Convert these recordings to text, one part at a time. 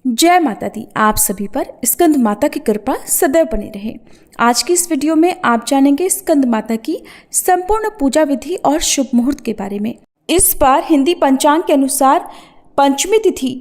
जय माता दी। आप सभी पर स्कंद माता की कृपा सदैव बनी रहे। आज की इस वीडियो में आप जानेंगे स्कंद माता की संपूर्ण पूजा विधि और शुभ मुहूर्त के बारे में। इस बार हिंदी पंचांग के अनुसार पंचमी तिथि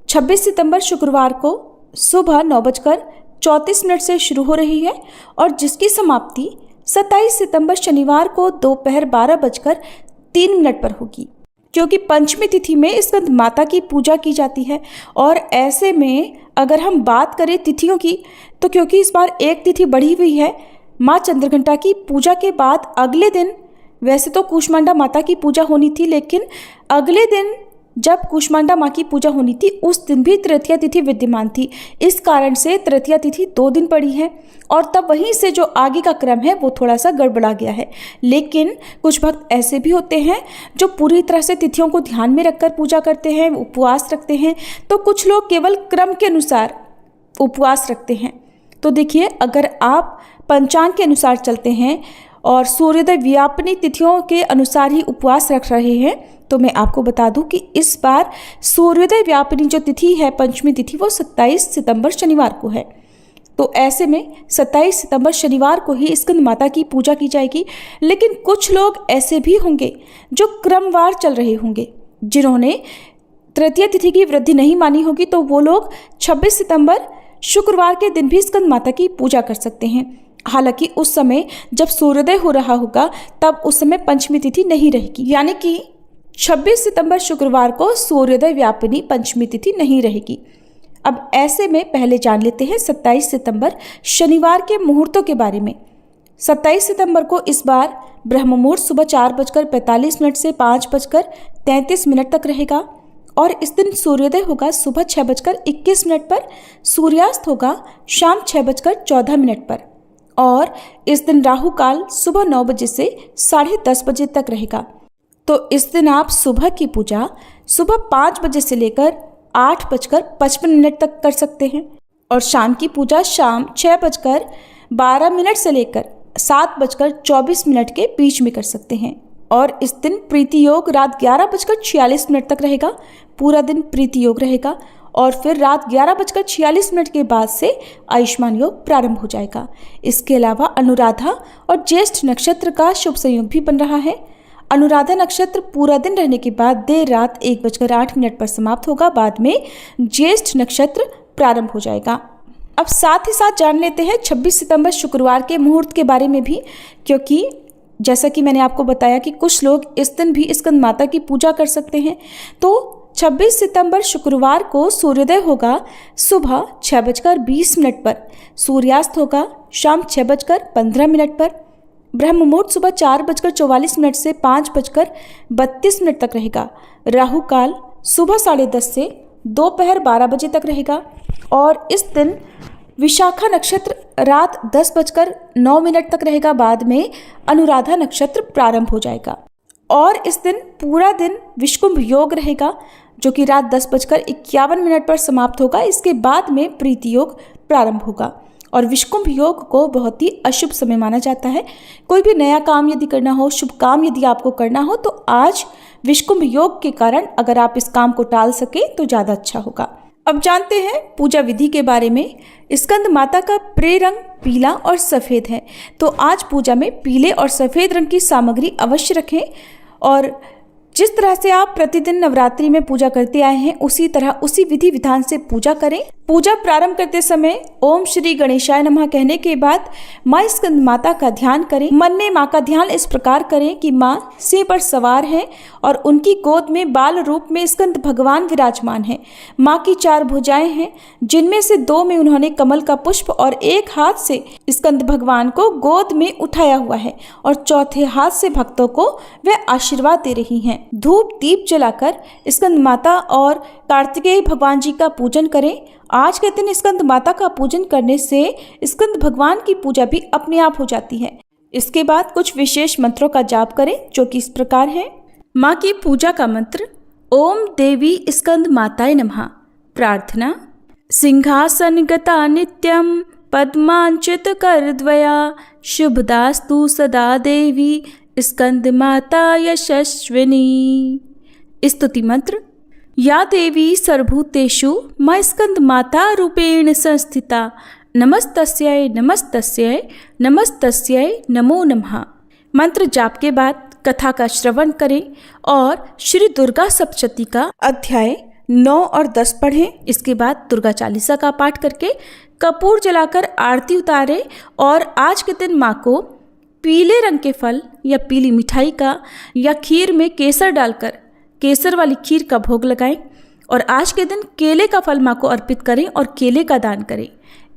26 सितंबर शुक्रवार को सुबह 9:34 से शुरू हो रही है और जिसकी समाप्ति 27 सितंबर शनिवार को दोपहर 12:03 पर होगी। क्योंकि पंचमी तिथि में स्कंद माता की पूजा की जाती है और ऐसे में अगर हम बात करें तिथियों की तो क्योंकि इस बार एक तिथि बढ़ी हुई है, माँ चंद्रघंटा की पूजा के बाद अगले दिन वैसे तो कूष्मांडा माता की पूजा होनी थी, लेकिन अगले दिन जब कूष्मांडा माँ की पूजा होनी थी उस दिन भी तृतीया तिथि विद्यमान थी। इस कारण से तृतीया तिथि 2 दिन पड़ी है और तब वहीं से जो आगे का क्रम है वो थोड़ा सा गड़बड़ा गया है। लेकिन कुछ भक्त ऐसे भी होते हैं जो पूरी तरह से तिथियों को ध्यान में रखकर पूजा करते हैं, उपवास रखते हैं, तो कुछ लोग केवल क्रम के अनुसार उपवास रखते हैं। तो देखिए, अगर आप पंचांग के अनुसार चलते हैं और सूर्योदय व्यापिनी तिथियों के अनुसार ही उपवास रख रहे हैं तो मैं आपको बता दूं कि इस बार सूर्योदय व्यापिनी जो तिथि है पंचमी तिथि वो 27 सितंबर शनिवार को है। तो ऐसे में 27 सितंबर शनिवार को ही स्कंद माता की पूजा की जाएगी। लेकिन कुछ लोग ऐसे भी होंगे जो क्रमवार चल रहे होंगे, जिन्होंने तृतीया तिथि की वृद्धि नहीं मानी होगी, तो वो लोग 26 सितंबर शुक्रवार के दिन भी स्कंद माता की पूजा कर सकते हैं। हालांकि उस समय जब सूर्योदय हो रहा होगा तब उस समय पंचमी तिथि नहीं रहेगी, यानी कि 26 सितंबर शुक्रवार को सूर्योदय व्यापिनी पंचमी तिथि नहीं रहेगी। अब ऐसे में पहले जान लेते हैं 27 सितंबर शनिवार के मुहूर्तों के बारे में। 27 सितंबर को इस बार ब्रह्म मुहूर्त सुबह 4:45 से 5:33 तक रहेगा और इस दिन सूर्योदय होगा सुबह 6:21 पर, सूर्यास्त होगा शाम 6:14 पर और इस दिन राहु काल सुबह 9 बजे से 10:30 बजे तक रहेगा। तो इस दिन आप सुबह की पूजा सुबह 5 बजे से लेकर 8:55 तक कर सकते हैं और शाम की पूजा शाम 6:12 से लेकर 7:24 के बीच में कर सकते हैं। और इस दिन प्रीति योग रात 11:46 तक रहेगा। पूरा दिन प्रीति योग रहेगा और फिर रात 11:46 के बाद से आयुष्मान योग प्रारंभ हो जाएगा। इसके अलावा अनुराधा और ज्येष्ठ नक्षत्र का शुभ संयोग भी बन रहा है। अनुराधा नक्षत्र पूरा दिन रहने के बाद देर रात 1:08 पर समाप्त होगा। बाद में ज्येष्ठ नक्षत्र प्रारंभ हो जाएगा। अब साथ ही साथ जान लेते हैं 26 सितंबर शुक्रवार के मुहूर्त के बारे में भी, क्योंकि जैसा कि मैंने आपको बताया कि कुछ लोग इस दिन भी स्कंद माता की पूजा कर सकते हैं। तो 26 सितंबर शुक्रवार को सूर्योदय होगा सुबह 6:20 पर, सूर्यास्त होगा शाम 6:15 पर, ब्रह्म मुहूर्त सुबह 4:44 से 5:32 तक रहेगा। राहु काल सुबह 10:30 से दोपहर 12 बजे तक रहेगा और इस दिन विशाखा नक्षत्र रात 10:09 तक रहेगा। बाद में अनुराधा नक्षत्र प्रारंभ हो जाएगा और इस दिन पूरा दिन विषुकुंभ योग रहेगा जो कि रात 10:51 पर समाप्त होगा। इसके बाद में प्रीति योग प्रारंभ होगा और विषुकुंभ योग को बहुत ही अशुभ समय माना जाता है। कोई भी नया काम यदि करना हो, शुभ काम यदि आपको करना हो तो आज विषुकुंभ योग के कारण अगर आप इस काम को टाल सके तो ज़्यादा अच्छा होगा। अब जानते हैं पूजा विधि के बारे में। स्कंद माता का प्रिय रंग पीला और सफ़ेद है, तो आज पूजा में पीले और सफ़ेद रंग की सामग्री अवश्य रखें और जिस तरह से आप प्रतिदिन नवरात्रि में पूजा करते आए हैं उसी तरह उसी विधि विधान से पूजा करें। पूजा प्रारंभ करते समय ओम श्री गणेशाय नमः कहने के बाद माँ स्कंद माता का ध्यान करें। मन में माँ का ध्यान इस प्रकार करें कि माँ सिंह पर सवार हैं और उनकी गोद में बाल रूप में स्कंद भगवान विराजमान हैं। माँ की 4 भुजाएं हैं जिनमें से 2 में उन्होंने कमल का पुष्प और एक हाथ से स्कंद भगवान को गोद में उठाया हुआ है और चौथे हाथ से भक्तों को वे आशीर्वाद दे रही हैं। धूप दीप जलाकर स्कंद माता और कार्तिकेय भगवान जी का पूजन करें। आज के दिन स्कंद माता का पूजन करने से स्कंद भगवान की पूजा भी अपने आप हो जाती है। इसके बाद कुछ विशेष मंत्रों का जाप करें जो कि इस प्रकार है। माँ की पूजा का मंत्र ओम देवी स्कंद माताय नमः। प्रार्थना सिंहासन गता नित्यम पद्मांचित करद्वया शुभदास्तु सदा देवी स्कंद माता यशस्विनी। स्तुति मंत्र या देवी सर्वभूतेषु मा स्कंद माता रूपेण संस्थिता नमस्तस्यै नमस्तस्यै नमस्तस्यै नमो नमः। मंत्र जाप के बाद कथा का श्रवण करें और श्री दुर्गा सप्तशती का अध्याय 9 और 10 पढ़ें। इसके बाद दुर्गा चालीसा का पाठ करके कपूर जलाकर आरती उतारें और आज के दिन माँ को पीले रंग के फल या पीली मिठाई का या खीर में केसर डालकर केसर वाली खीर का भोग लगाएं और आज के दिन केले का फल माँ को अर्पित करें और केले का दान करें।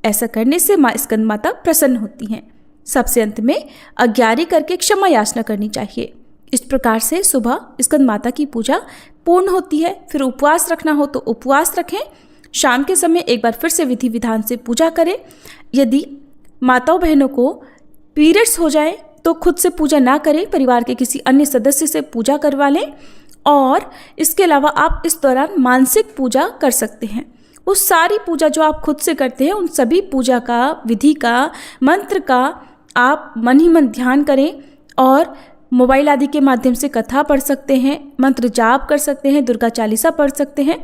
ऐसा करने से माँ स्कंद माता प्रसन्न होती हैं। सबसे अंत में अज्ञारी करके क्षमा याचना करनी चाहिए। इस प्रकार से सुबह स्कंद माता की पूजा पूर्ण होती है। फिर उपवास रखना हो तो उपवास रखें। शाम के समय एक बार फिर से विधि विधान से पूजा करें। यदि माताओं बहनों को पीरियड्स हो जाए तो खुद से पूजा ना करें, परिवार के किसी अन्य सदस्य से पूजा करवा लें। और इसके अलावा आप इस दौरान मानसिक पूजा कर सकते हैं। उस सारी पूजा जो आप खुद से करते हैं उन सभी पूजा का, विधि का, मंत्र का आप मन ही मन ध्यान करें और मोबाइल आदि के माध्यम से कथा पढ़ सकते हैं, मंत्र जाप कर सकते हैं, दुर्गा चालीसा पढ़ सकते हैं,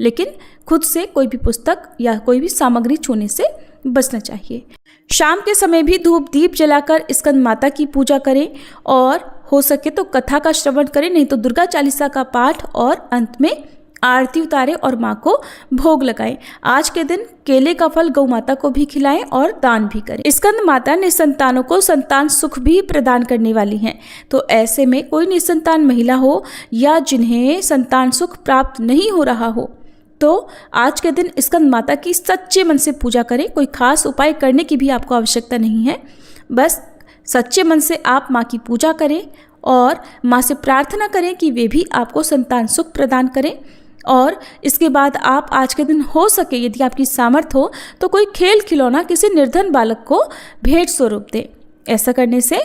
लेकिन खुद से कोई भी पुस्तक या कोई भी सामग्री छूने से बचना चाहिए। शाम के समय भी धूप दीप जलाकर स्कंद माता की पूजा करें और हो सके तो कथा का श्रवण करें, नहीं तो दुर्गा चालीसा का पाठ और अंत में आरती उतारें और माँ को भोग लगाएं। आज के दिन केले का फल गौ माता को भी खिलाएं और दान भी करें। स्कंद माता निसंतानों को संतान सुख भी प्रदान करने वाली हैं। तो ऐसे में कोई निसंतान महिला हो या जिन्हें संतान सुख प्राप्त नहीं हो रहा हो तो आज के दिन स्कंद माता की सच्चे मन से पूजा करें। कोई खास उपाय करने की भी आपको आवश्यकता नहीं है, बस सच्चे मन से आप माँ की पूजा करें और माँ से प्रार्थना करें कि वे भी आपको संतान सुख प्रदान करें। और इसके बाद आप आज के दिन हो सके यदि आपकी सामर्थ्य हो तो कोई खेल खिलौना किसी निर्धन बालक को भेंट स्वरूप दें। ऐसा करने से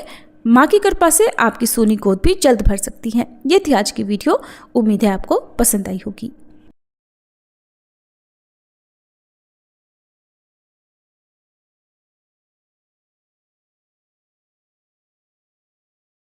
माँ की कृपा से आपकी सोनी गोद भी जल्द भर सकती है। ये थी आज की वीडियो। उम्मीद है आपको पसंद आई होगी।